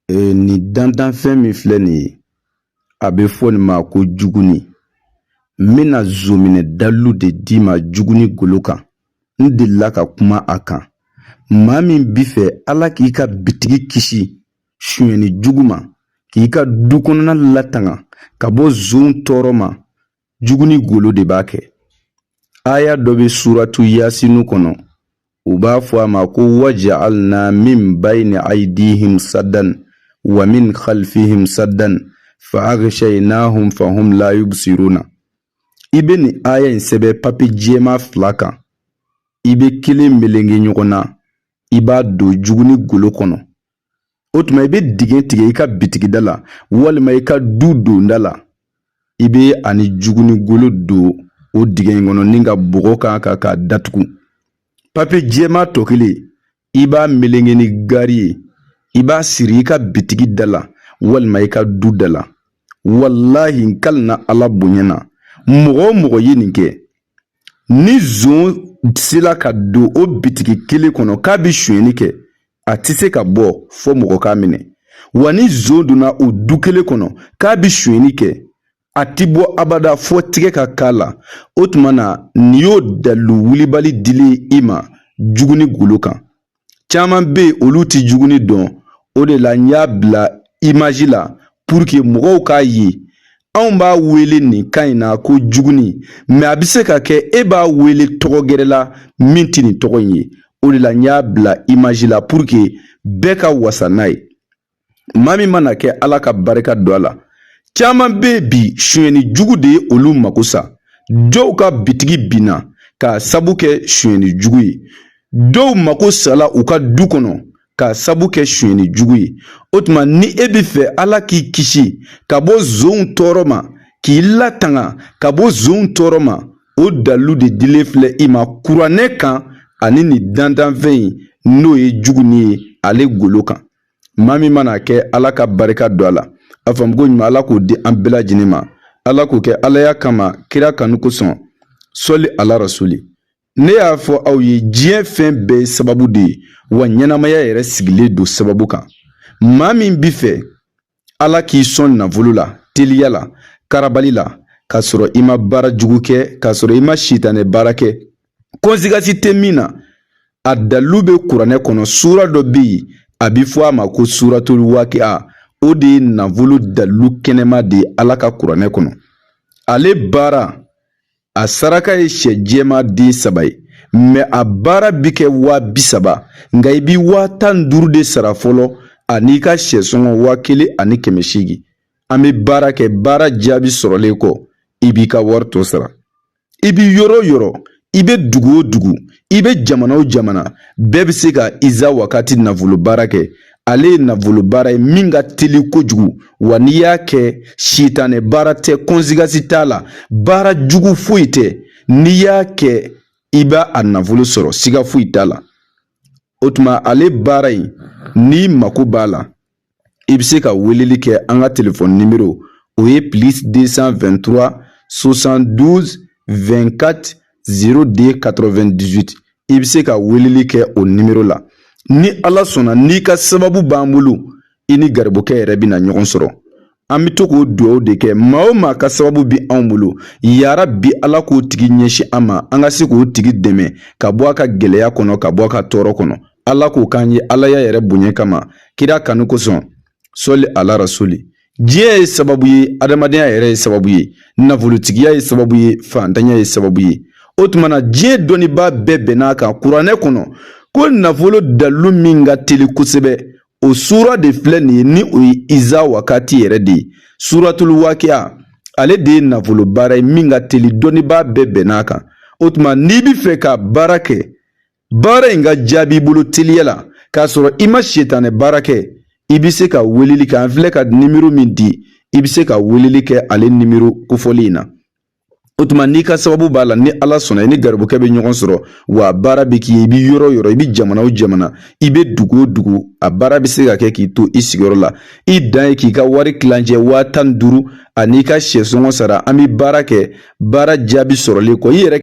Ni dantanfɛn min filɛ nin ye a bɛ fɔ nin ma ko juguni. N bɛna zominɛ dalilu de d'i ma juguni golo kan. N delila ka kuma a kan. Maa min b'i fɛ Ala k'i ka bitigi kisi sonyɛni jugu ma, k'i ka du kɔnɔna latanga ka bɔ zon tɔɔrɔ ma, juguni golo de b'a kɛ. Aya dɔ bɛ suratu Yasinu kɔnɔ. U b'a fɔ a ma ko waja'alna min bayni aydihim saddan wa min khalfihim saddan fa aghshaynahum fahum la yubsiruna. I bɛ nin aya in sɛbɛn papiye jɛman 2 kan. I bɛ kelen melenge ɲɔgɔn na. I b'a don juguni golo kɔnɔ. O tuma i bɛ dingɛ tigɛ i ka bitigida la walima i ka du donda la. I bɛ ani juguni golo don o dingɛ in kɔnɔ ni ka bɔgɔ kan k'a datugu. Papiye jɛman tɔ kelen i b'a melenge ni gari ye. I b'a siri i ka bitigi da la walima i ka du da la. Wallahi n kalina Ala bonyana mɔgɔ o mɔgɔ ye nin kɛ, ni zon sela ka don o bitigi kelen kɔnɔ k'a bɛ sonyɛni kɛ, a tɛ se ka bɔ fo mɔgɔ k'a minɛ. Wa ni zon donna o du kelen kɔnɔ k'a bɛ sonyɛni kɛ, a tɛ bɔ abada fo tigɛ ka k'a la. O tuma na nin y'o dalilu wulibali dili i ma juguni golo kan. Caman bɛ yen olu tɛ juguni dɔn. O de la n y'a bila image la pour que mɔgɔw k'a ye. Anw b'a wele nin kan in na ko juguni, mais a bɛ se ka kɛ e b'a wele tɔgɔ gɛrɛ la min tɛ nin tɔgɔ in ye. O de la n y'a bila image la pour que bɛɛ ka wasa n'a ye. Maa min mana kɛ Ala ka barika don a la. Caman bɛ bi sonyɛni jugu de ye olu mako sa. Dɔw ka bitigi binna k'a sabu kɛ sonyɛni jugu ye. Dɔw mako sala u ka du kɔnɔ k'a sabu kɛ sonyɛni jugu ye. O tuma ni e bɛ fɛ Ala k'i kisi ka bɔ zonw tɔɔrɔ ma, k'i latanga ka bɔ zonw tɔɔrɔ ma, o dalilu de dilen filɛ i ma kuranɛ kan ani nin dantanfɛn in n'o ye juguni ye ale golo kan. Maa min mana kɛ Ala ka barika don a la, a faamuko ɲuman Ala k'o di an bɛɛ lajɛlen ma. Ala k'o kɛ Alaya kama kira kanu kosɔn. Sɔli ala rasuli. Ne y'a fɔ aw ye diɲɛ fɛn bɛɛ ye sababu de ye, wa ɲɛnamaya yɛrɛ sigilen don sababu kan. Maa min b'i fɛ Ala k'i sɔn nafolo la, teliya la, karabali la, k'a sɔrɔ i ma baara jugu kɛ, k'a sɔrɔ i ma sitanɛ baara kɛ, conséquence tɛ min na, a dalilu bɛ kuranɛ kɔnɔ. Sura dɔ bɛ yen a bɛ fɔ a ma ko suratul waqi'a. O de ye nafolo dalilu kɛnɛma de ye Ala ka kuranɛ kɔnɔ. Ale baara a saraka ye sɛ jɛman den 3 ye, mais a baara bi kɛ 30,000, nka i bi 15,000 de sara fɔlɔ ani ka sɛ sɔngɔ 1,800. An bɛ baara kɛ, baara jaabi sɔrɔlen kɔ i b'i ka wari tɔ sara. I bi yɔrɔ o yɔrɔ, i bɛ dugu o dugu, i bɛ jamana o jamana, bɛɛ bɛ se ka iza wakati nafolo baara kɛ. Ale ye nafolo baara ye min ka teli kojugu, wa n'i y'a kɛ sitanɛ baara tɛ, conséquence t'a la, baara jugu foyi tɛ. N'i y'a kɛ i b'a a nafolo sɔrɔ, siga foyi t'a la. O tuma ale baara in n'i mako b'a la, i bɛ se ka weleli kɛ an ka téléphone numéro, o ye +223 72 24 02 98. I bɛ se ka weleli kɛ o numéro la. Ni Ala sɔnna n'i ka sababu b'an bolo, i ni garibukɛ yɛrɛ bɛna ɲɔgɔn sɔrɔ. An bɛ to k'o dugawu de kɛ maa o maa ka sababu bi anw bolo, yarabi Ala k'o tigi ɲɛsin an ma, an ka se k'o tigi dɛmɛ ka bɔ a ka gɛlɛya kɔnɔ, ka bɔ a ka tɔɔrɔ kɔnɔ. Ala k'o k'an ye Alaya yɛrɛ bonya kama kira kanu kosɔn. Sɔli ala rasuli. Diɲɛ ye sababu ye, adamadenya yɛrɛ ye sababu ye, nafolotigiya ye sababu ye, fantanya ye sababu ye. O tuma na diɲɛ dɔnnibaa bɛɛ bɛn'a kan kuranɛ kɔnɔ ko nafolo dalilu min ka teli kosɛbɛ, o sura de filɛ nin ye ni o ye iza wakati yɛrɛ de ye. Suratul waqi'a ale de ye nafolo baara ye min ka teli, dɔnnibaa bɛɛ bɛn'a kan. O tuma n'i bɛ fɛ ka baara kɛ, baara in ka jaabi i bolo teliya la, k'a sɔrɔ i ma sitanɛ baara kɛ, i bɛ se ka weleli kɛ. An filɛ ka numéro min di, i bɛ se ka weleli kɛ ale numéro kofɔli in na. O tuma n'i ka sababu b'a la, ni Ala sɔnna i ni garibukɛ bɛ ɲɔgɔn sɔrɔ, wa baara bɛ k'i ye, i bɛ yɔrɔ o yɔrɔ, i bɛ jamana o jamana, i bɛ dugu o dugu, a baara bɛ se ka kɛ k'i to i sigiyɔrɔ la. I dan ye k'i ka wari kilancɛ 15,000 ani ka sɛ sɔngɔ sara. An bɛ baara kɛ, baara jaabi sɔrɔlen kɔ i yɛrɛ